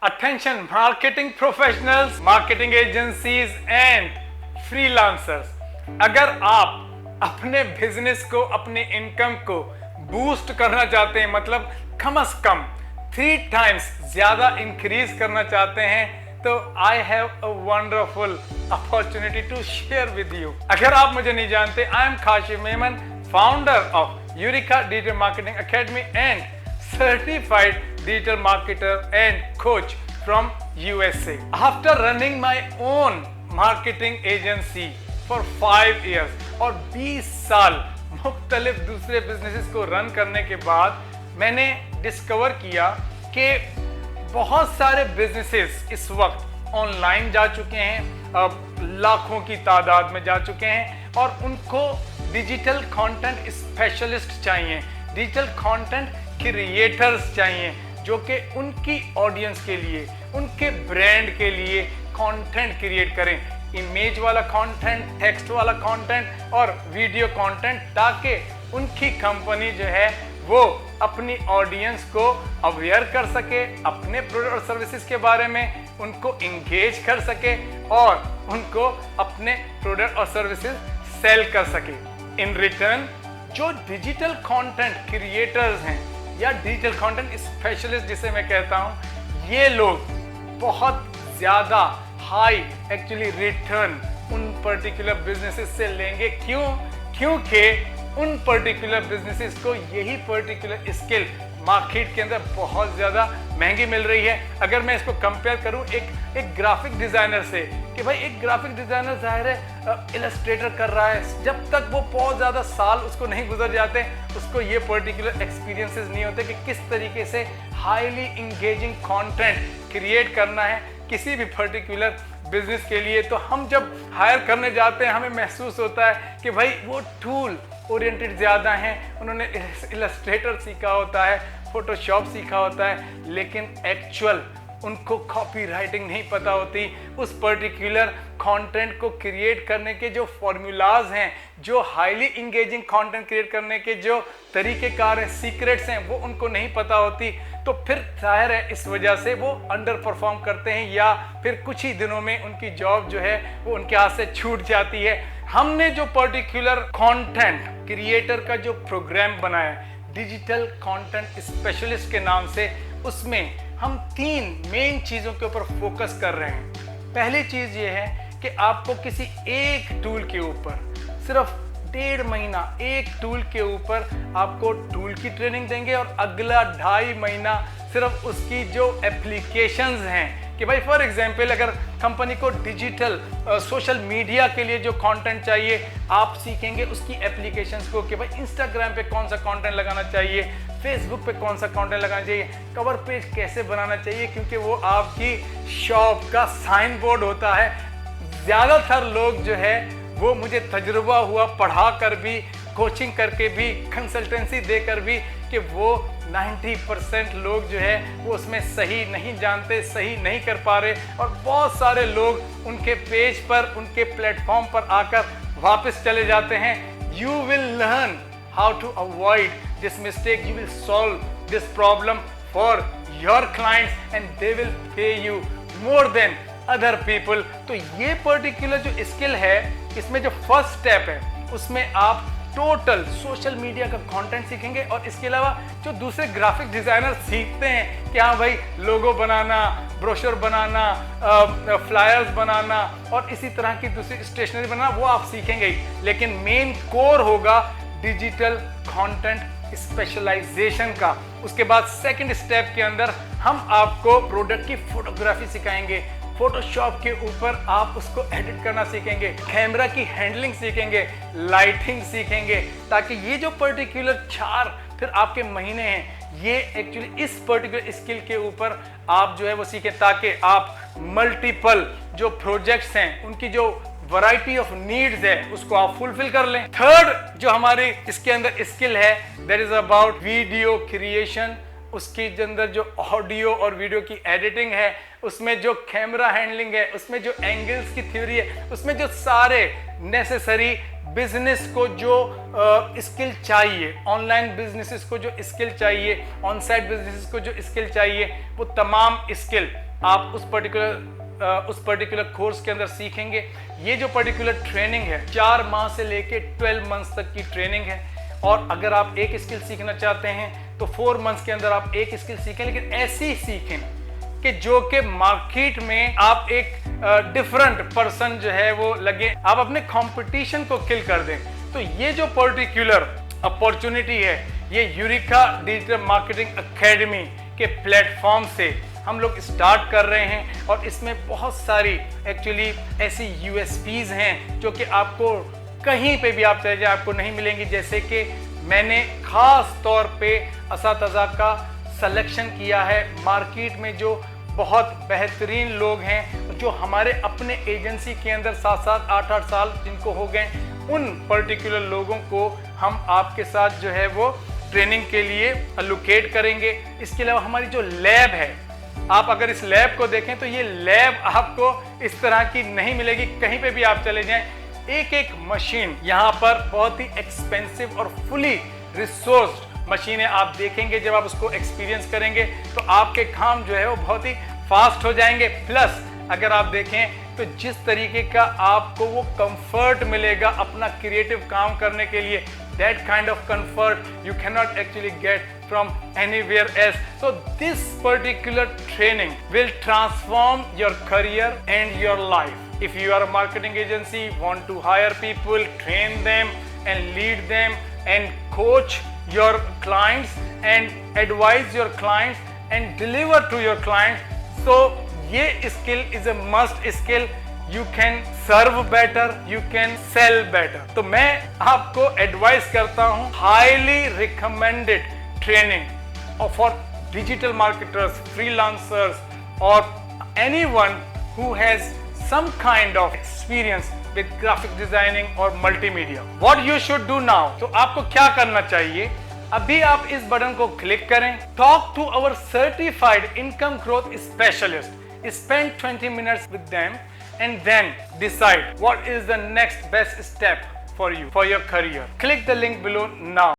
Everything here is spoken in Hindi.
Attention marketing professionals, marketing agencies and freelancers. अगर आप अपने बिजनेस को, अपने इनकम को बूस्ट करना चाहते हैं, मतलब कम से कम 3 टाइम्स ज्यादा इंक्रीज करना चाहते हैं, तो I have a wonderful opportunity to share with you. अगर आप मुझे नहीं जानते, I am Kashif Memon, founder of Eureka digital marketing academy and certified digital marketer and coach from USA. After running my own marketing agency for 5 years और 20 साल मुख्तलिफ दूसरे बिजनेसेस को रन करने के बाद मैंने डिस्कवर किया कि बहुत सारे बिजनेसेस इस वक्त ऑनलाइन जा चुके हैं, अब लाखों की तादाद में जा चुके हैं और उनको डिजिटल कंटेंट स्पेशलिस्ट चाहिए, डिजिटल कंटेंट क्रिएटर्स चाहिए जो कि उनकी ऑडियंस के लिए, उनके ब्रांड के लिए कंटेंट क्रिएट करें, इमेज वाला कंटेंट, टेक्स्ट वाला कंटेंट और वीडियो कंटेंट, ताकि उनकी कंपनी जो है वो अपनी ऑडियंस को अवेयर कर सके, अपने प्रोडक्ट और सर्विसेज के बारे में उनको इंगेज कर सके और उनको अपने प्रोडक्ट और सर्विसेज सेल कर सके। इन रिटर्न जो डिजिटल कंटेंट क्रिएटर्स हैं या डिजिटल कंटेंट स्पेशलिस्ट जिसे मैं कहता हूं, ये लोग बहुत ज्यादा हाई एक्चुअली रिटर्न उन पर्टिकुलर बिजनेसेस से लेंगे। क्योंकि उन पर्टिकुलर बिजनेसेस को यही पर्टिकुलर स्किल मार्केट के अंदर बहुत ज्यादा महंगी मिल रही है। अगर मैं इसको कंपेयर करूं एक ग्राफिक डिजाइनर से, कि भाई एक ग्राफिक डिजाइनर जाहिर है इलस्ट्रेटर कर रहा है, जब तक वो बहुत ज्यादा साल उसको नहीं गुजर जाते, उसको ये पर्टिकुलर एक्सपीरियंसेस नहीं होते कि किस तरीके से हाईली इंगेजिंग कंटेंट क्रिएट करना है किसी भी पर्टिकुलर बिजनेस के लिए। तो हम जब हायर करने जाते हैं, हमें महसूस होता है कि भाई वो टूल ओरिएंटेड ज़्यादा हैं, उन्होंने इलस्ट्रेटर सीखा होता है, फोटोशॉप सीखा होता है, लेकिन एक्चुअल उनको कॉपी राइटिंग नहीं पता होती। उस पर्टिकुलर कंटेंट को क्रिएट करने के जो फॉर्मूलाज हैं, जो हाईली इंगेजिंग कंटेंट क्रिएट करने के जो तरीक़ेकार हैं, सीक्रेट्स हैं, वो उनको नहीं पता होती। तो फिर जाहिर है इस वजह से वो अंडर परफॉर्म करते हैं या फिर कुछ ही दिनों में उनकी जॉब जो है वो उनके हाथ से छूट जाती है। हमने जो पर्टिकुलर कंटेंट क्रिएटर का जो प्रोग्राम बनाया डिजिटल कंटेंट स्पेशलिस्ट के नाम से, उसमें हम 3 मेन चीज़ों के ऊपर फोकस कर रहे हैं। पहली चीज़ ये है कि आपको किसी एक टूल के ऊपर सिर्फ 1.5 महीना एक टूल के ऊपर आपको टूल की ट्रेनिंग देंगे और अगला 2.5 महीना सिर्फ उसकी जो एप्लीकेशंस हैं, कि भाई फॉर एग्जांपल अगर कंपनी को डिजिटल सोशल मीडिया के लिए जो कंटेंट चाहिए, आप सीखेंगे उसकी एप्लीकेशंस को, कि भाई इंस्टाग्राम पे कौन सा कंटेंट लगाना चाहिए, फेसबुक पे कौन सा कंटेंट लगाना चाहिए, कवर पेज कैसे बनाना चाहिए, क्योंकि वो आपकी शॉप का साइन बोर्ड होता है। ज़्यादातर लोग जो है वो मुझे तजुर्बा हुआ पढ़ा कर भी, कोचिंग करके भी, कंसल्टेंसी देकर भी, कि वो 90% लोग जो है वो उसमें सही नहीं जानते, सही नहीं कर पा रहे और बहुत सारे लोग उनके पेज पर, उनके प्लेटफॉर्म पर आकर वापस चले जाते हैं। You will learn how to avoid this mistake, you will solve this problem for your clients and they will pay you more than other people. तो ये पर्टिकुलर जो स्किल है, इसमें जो फर्स्ट स्टेप है उसमें आप टोटल सोशल मीडिया का कंटेंट सीखेंगे और इसके अलावा जो दूसरे ग्राफिक डिजाइनर सीखते हैं कि हाँ भाई लोगो बनाना, ब्रोशर बनाना, फ्लायर्स बनाना और इसी तरह की दूसरी स्टेशनरी बनाना, वो आप सीखेंगे ही, लेकिन मेन कोर होगा डिजिटल कंटेंट स्पेशलाइजेशन का। उसके बाद सेकंड स्टेप के अंदर हम आपको प्रोडक्ट की फोटोग्राफी सिखाएंगे, फोटोशॉप के ऊपर आप उसको एडिट करना सीखेंगे, कैमरा की हैंडलिंग सीखेंगे, लाइटिंग सीखेंगे, ताकि ये जो पर्टिकुलर 4 फिर आपके महीने हैं, ये एक्चुअली इस पर्टिकुलर स्किल के ऊपर आप जो है वो सीखें, ताकि आप मल्टीपल जो प्रोजेक्ट्स हैं उनकी जो वैरायटी ऑफ नीड्स है उसको आप फुलफिल कर लें। थर्ड जो हमारी इसके अंदर स्किल है, that is about video creation. उसके अंदर जो ऑडियो और वीडियो की एडिटिंग है, उसमें जो कैमरा हैंडलिंग है, उसमें जो एंगल्स की थ्योरी है, उसमें जो सारे नेसेसरी बिजनेस को जो स्किल चाहिए, ऑनलाइन बिजनेसेस को जो स्किल चाहिए, ऑन साइट बिजनेसेस को जो स्किल चाहिए, वो तमाम स्किल आप उस पर्टिकुलर कोर्स के अंदर सीखेंगे। ये जो पर्टिकुलर ट्रेनिंग है 4 माह से लेके 12 मंथ्स तक की ट्रेनिंग है। और अगर आप एक स्किल सीखना चाहते हैं तो 4 मंथ्स के अंदर आप एक स्किल सीखें, लेकिन ऐसी सीखें कि जो कि मार्केट में आप एक डिफरेंट पर्सन जो है वो लगे, आप अपने कंपटीशन को किल कर दें। तो ये जो पर्टिकुलर अपॉर्चुनिटी है, ये यूरेका डिजिटल मार्केटिंग एकेडमी के प्लेटफॉर्म से हम लोग स्टार्ट कर रहे हैं। और इसमें बहुत सारी एक्चुअली ऐसी यूएसपीज हैं जो कि आपको कहीं पे भी आप चले जाए आपको नहीं मिलेंगी। जैसे कि मैंने खास तौर पे असातिज़ा का सिलेक्शन किया है मार्केट में, जो बहुत बेहतरीन लोग हैं, जो हमारे अपने एजेंसी के अंदर 7-7, 8-8 साल जिनको हो गए, उन पर्टिकुलर लोगों को हम आपके साथ जो है वो ट्रेनिंग के लिए एलोकेट करेंगे। इसके अलावा हमारी जो लैब है, आप अगर इस लैब को देखें तो ये लैब आपको इस तरह की नहीं मिलेगी कहीं पे भी आप चले जाएं। एक एक मशीन यहाँ पर बहुत ही एक्सपेंसिव और फुली रिसोर्स्ड मशीनें आप देखेंगे। जब आप उसको एक्सपीरियंस करेंगे तो आपके काम जो है वो बहुत ही फास्ट हो जाएंगे। प्लस अगर आप देखें तो जिस तरीके का आपको वो कंफर्ट मिलेगा अपना क्रिएटिव काम करने के लिए, that kind of comfort you cannot actually get from anywhere else. So this particular training will transform your career and your life. If you are a marketing agency, want to hire people, train them and lead them and coach your clients and advise your clients and deliver to your clients, so ये skill is a must skill. You can serve better, you can sell better. तो मैं आपको एडवाइस करता हूँ highly recommended training for digital marketers, freelancers or anyone who has some kind of experience with graphic designing or multimedia. What you should do now? तो आपको क्या करना चाहिए? अभी आप इस बटन को क्लिक करें, talk to our certified income growth specialist. Spend 20 minutes with them and then decide what is the next best step for you, for your career. Click the link below now.